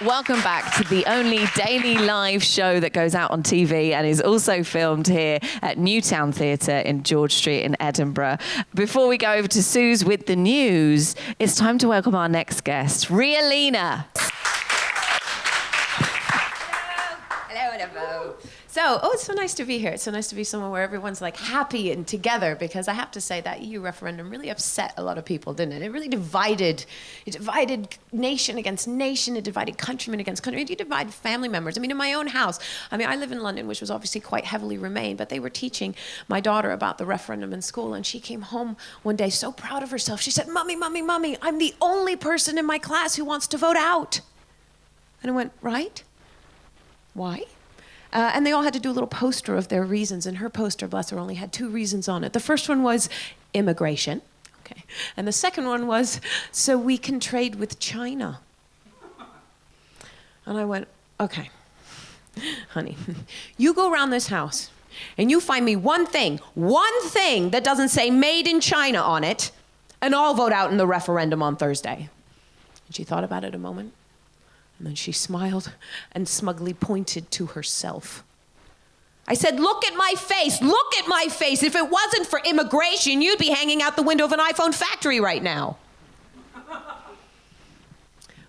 Welcome back to the only daily live show that goes out on TV and is also filmed here at Newtown Theatre in George Street in Edinburgh. Before we go over to Suze with the news, it's time to welcome our next guest, Ria Lina. Hello. So, it's so nice to be here. It's so nice to be somewhere where everyone's like happy and together, because I have to say that EU referendum really upset a lot of people, didn't it? It really divided. It divided nation against nation. It divided countrymen against countrymen. It divided family members. I mean, in my own house, I live in London, which was obviously quite heavily Remain, but they were teaching my daughter about the referendum in school, and she came home one day so proud of herself. She said, Mommy, I'm the only person in my class who wants to vote out. And I went, right? Why? And they all had to do a little poster of their reasons, and her poster, bless her, only had 2 reasons on it. The first one was immigration, okay, and the second one was so we can trade with China. And I went, okay, honey, you go around this house and you find me one thing that doesn't say made in China on it, and I'll vote out in the referendum on Thursday. And she thought about it a moment. And then she smiled and smugly pointed to herself. I said, look at my face. Look at my face. If it wasn't for immigration, you'd be hanging out the window of an iPhone factory right now.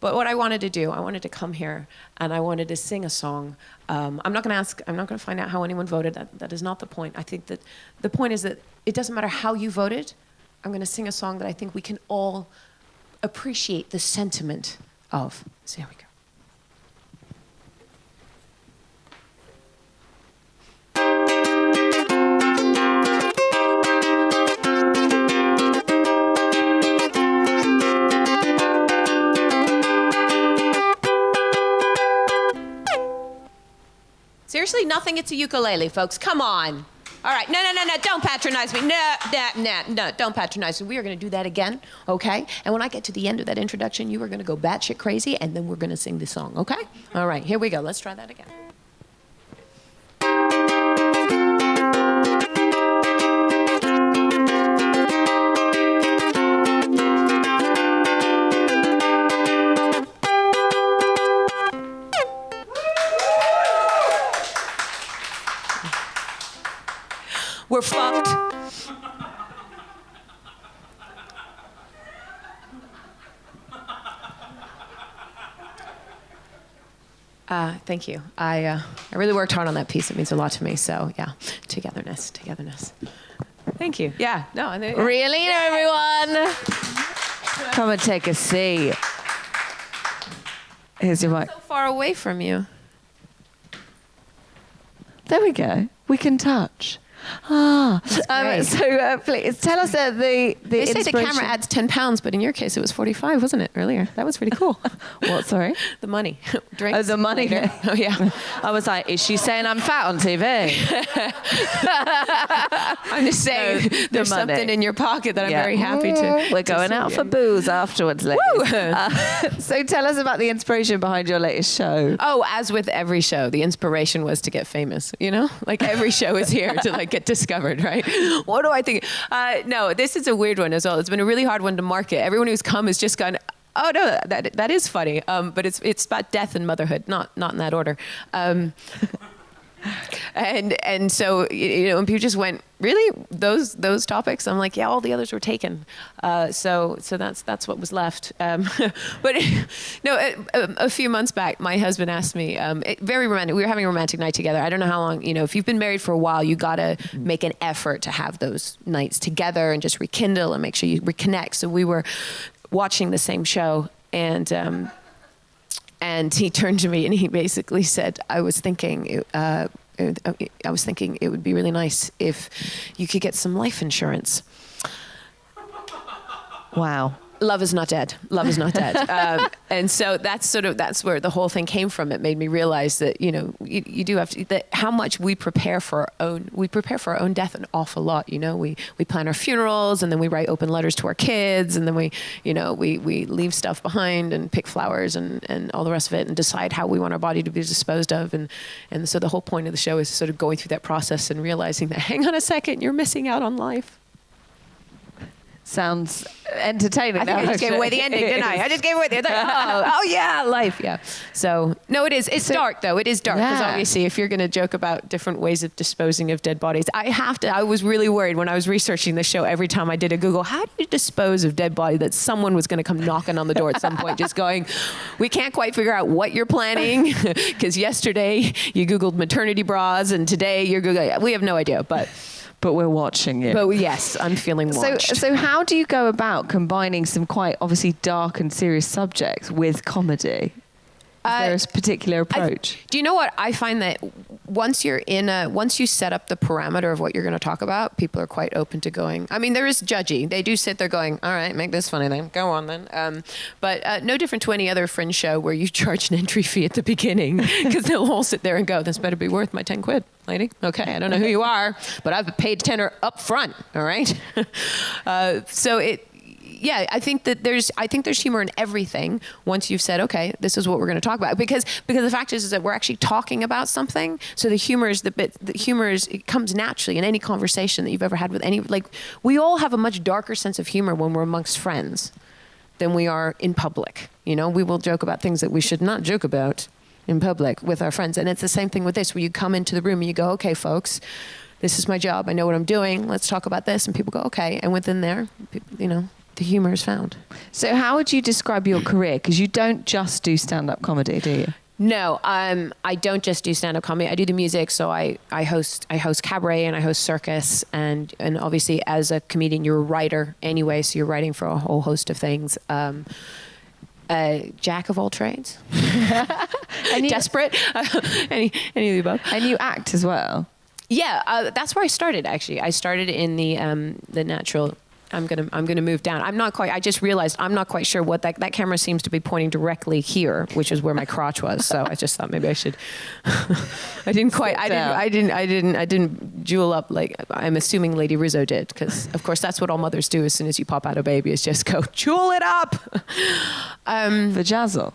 But what I wanted to do, I wanted to come here and I wanted to sing a song. I'm not going to find out how anyone voted. That is not the point. I think that the point is that it doesn't matter how you voted. I'm going to sing a song that I think we can all appreciate the sentiment of. So here we go. Seriously, nothing, it's a ukulele, folks. Come on. All right, no, don't patronize me. No, don't patronize me. We are gonna do that again, okay? And when I get to the end of that introduction, you are gonna go batshit crazy, and then we're gonna sing the song, okay? All right, here we go. Let's try that again. We're fucked. Thank you. I really worked hard on that piece. It means a lot to me. So yeah, togetherness. Thank you. Yeah. No. Ria Lina, everyone. Come and take a seat. Here's your mic. So far away from you. There we go. We can touch. Please tell us the They say the camera adds 10 pounds, but in your case it was 45, wasn't it, earlier? That was pretty cool. What, sorry? The money. Drinks. Oh, the money. Oh, yeah. I was like, is she saying I'm fat on TV? I'm just saying there's something in your pocket that I'm very happy to. We're going out for booze afterwards, ladies. So tell us about the inspiration behind your latest show. Oh, as with every show, the inspiration was to get famous, you know? Like every show is here to get discovered, right? What do I think? No, this is a weird one as well. It's been a really hard one to market. Everyone who's come has just gone, oh no, that is funny. But it's about death and motherhood, not in that order. And so, when people just went, really, those topics? I'm like, yeah, all the others were taken. So that's what was left. But no, a few months back, my husband asked me, very romantic. We were having a romantic night together. I don't know how long. If you've been married for a while, you gotta make an effort to have those nights together and just rekindle and make sure you reconnect. So we were watching the same show, and he turned to me and he basically said, I was thinking it would be really nice if you could get some life insurance. Wow. Love is not dead. Love is not dead. And so that's where the whole thing came from. It made me realize that, you do have to, that how much we prepare for our own death an awful lot. We plan our funerals, and then we write open letters to our kids, and then we leave stuff behind and pick flowers and all the rest of it, and decide how we want our body to be disposed of. And so the whole point of the show is sort of going through that process and realizing that, hang on a second, you're missing out on life. Sounds entertaining. I think I just gave away the ending, didn't I? I just gave away the ending. Oh yeah, life, yeah. So, no, it is. It's dark, though. It is dark, because obviously if you're going to joke about different ways of disposing of dead bodies, I was really worried when I was researching the show every time I did a Google, how do you dispose of dead body, that someone was going to come knocking on the door at some point just going, we can't quite figure out what you're planning, because yesterday you Googled maternity bras and today you're Googling, we have no idea, but we're watching it. But yes, I'm feeling watched. So how do you go about combining some quite obviously dark and serious subjects with comedy? Is there a particular approach? Do you know what? I find that once you set up the parameter of what you're going to talk about, people are quite open to going. I mean, there is judgy. They do sit there going, all right, make this funny then. Go on then. But no different to any other fringe show where you charge an entry fee at the beginning, because they'll all sit there and go, this better be worth my 10 quid, lady. Okay, I don't know who you are, but I've paid tenner up front, all right? Yeah, I think there's humor in everything once you've said, okay, this is what we're going to talk about. Because the fact is that we're actually talking about something. So the humor it comes naturally in any conversation that you've ever had with any, like, we all have a much darker sense of humor when we're amongst friends than we are in public. You know, we will joke about things that we should not joke about in public with our friends. And it's the same thing with this, where you come into the room and you go, okay, folks, this is my job. I know what I'm doing. Let's talk about this. And people go, okay. And within there, you know, the humor is found. So how would you describe your career? Because you don't just do stand-up comedy, do you? No, I don't just do stand-up comedy. I do the music, so I host cabaret and I host circus, and obviously as a comedian, you're a writer anyway, so you're writing for a whole host of things. Jack of all trades. Desperate. Any of the above. And you act as well. Yeah, that's where I started. Actually, I started in the natural. I'm gonna move down. I just realized I'm not quite sure what that camera seems to be pointing directly here, which is where my crotch was. So I just thought maybe I should. I didn't jewel up like I'm assuming Lady Rizzo did, because of course that's what all mothers do as soon as you pop out a baby, is just go jewel it up. Vajazzle.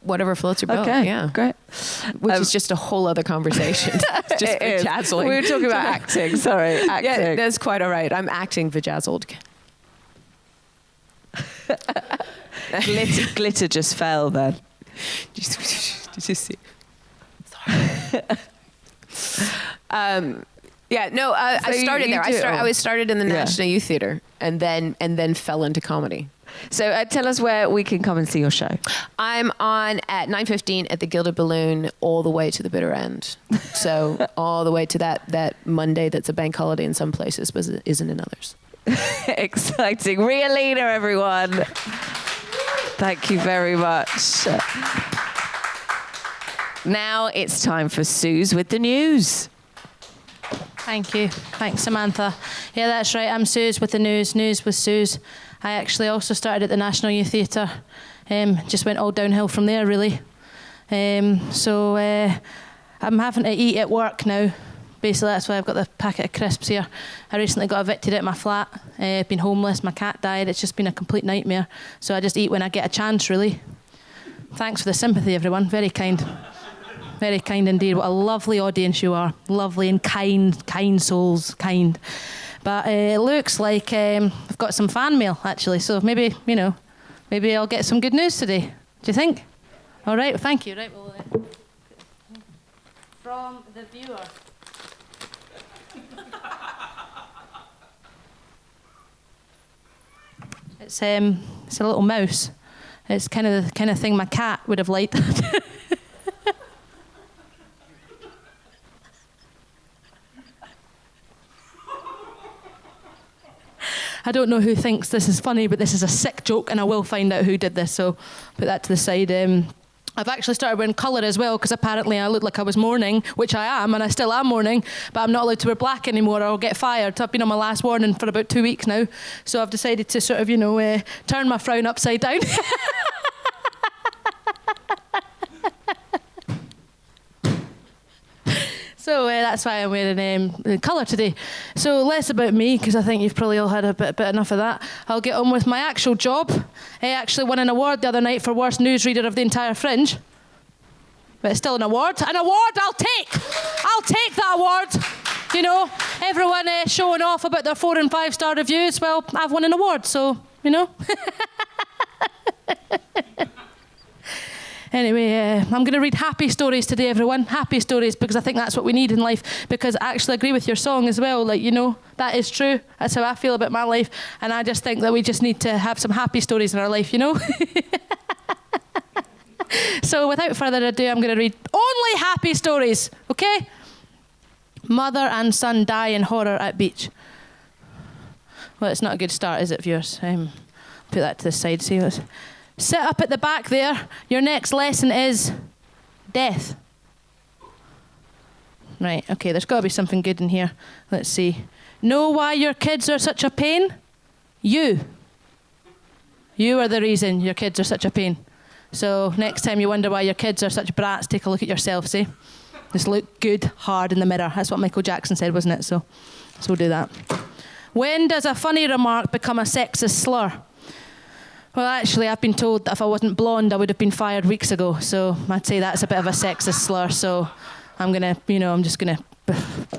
Whatever floats your boat. Okay, yeah, great. Which is just a whole other conversation. Just vajazzling. We were talking about acting. Sorry, acting. Yeah, that's quite all right. I'm acting vajazzled. Glitter just fell then. Just see. Sorry. Yeah, no. I started there. I was started in the National Youth Theatre, and then fell into comedy. So tell us where we can come and see your show. I'm on at 9:15 at the Gilded Balloon, all the way to the bitter end. So all the way to that Monday that's a bank holiday in some places, but isn't in others. Exciting. Ria Lina, everyone. Thank you very much. Now it's time for Suze with the news. Thank you. Thanks, Samantha. Yeah, that's right. I'm Suze with the news. News with Suze. I actually also started at the National Youth Theatre. Just went all downhill from there, really. So I'm having to eat at work now. Basically, that's why I've got the packet of crisps here. I recently got evicted out of my flat. I've been homeless. My cat died. It's just been a complete nightmare. So I just eat when I get a chance, really. Thanks for the sympathy, everyone. Very kind. Very kind indeed. What a lovely audience you are. Lovely and kind souls, kind. But it looks like I've got some fan mail, actually. So maybe I'll get some good news today. Do you think? All right, thank you. Right, well, from the viewer. It's a little mouse. It's kind of the kind of thing my cat would have liked. I don't know who thinks this is funny, but this is a sick joke, and I will find out who did this, so put that to the side. I've actually started wearing colour as well, because apparently I looked like I was mourning, which I am, and I still am mourning, but I'm not allowed to wear black anymore or I'll get fired. I've been on my last warning for about 2 weeks now, so I've decided to sort of, turn my frown upside down. So that's why I'm wearing colour today. So less about me, because I think you've probably all had a bit enough of that. I'll get on with my actual job. I actually won an award the other night for worst newsreader of the entire Fringe. But it's still an award. An award I'll take! I'll take that award! You know, everyone showing off about their 4 and 5 star reviews. Well, I've won an award, so, you know. Anyway, I'm going to read happy stories today, everyone. Happy stories, because I think that's what we need in life. Because I actually agree with your song as well. Like, you know, that is true. That's how I feel about my life. And I just think that we just need to have some happy stories in our life, you know. So without further ado, I'm going to read only happy stories, okay? Mother and son die in horror at beach. Well, it's not a good start, is it, viewers? Put that to the side. See what's... Sit up at the back there. Your next lesson is death. Right, okay, there's got to be something good in here. Let's see. Know why your kids are such a pain? You. You are the reason your kids are such a pain. So next time you wonder why your kids are such brats, take a look at yourself, see? Just look good, hard in the mirror. That's what Michael Jackson said, wasn't it? So we'll do that. When does a funny remark become a sexist slur? Well, actually, I've been told that if I wasn't blonde, I would have been fired weeks ago. So I'd say that's a bit of a sexist slur. So I'm going to, you know, I'm just going to,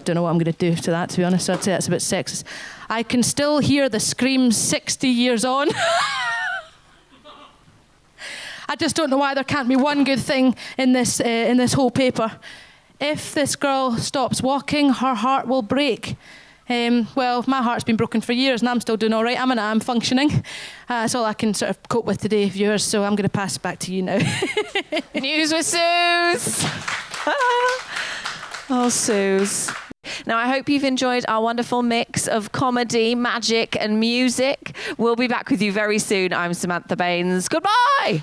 don't know what I'm going to do to that, to be honest. So I'd say that's a bit sexist. I can still hear the screams 60 years on. I just don't know why there can't be one good thing in this whole paper. If this girl stops walking, her heart will break. Well, my heart's been broken for years and I'm still doing all right. I'm functioning. That's all I can sort of cope with today, viewers, so I'm going to pass it back to you now. News with Suze. Oh, Suze. Now, I hope you've enjoyed our wonderful mix of comedy, magic and music. We'll be back with you very soon. I'm Samantha Baines. Goodbye.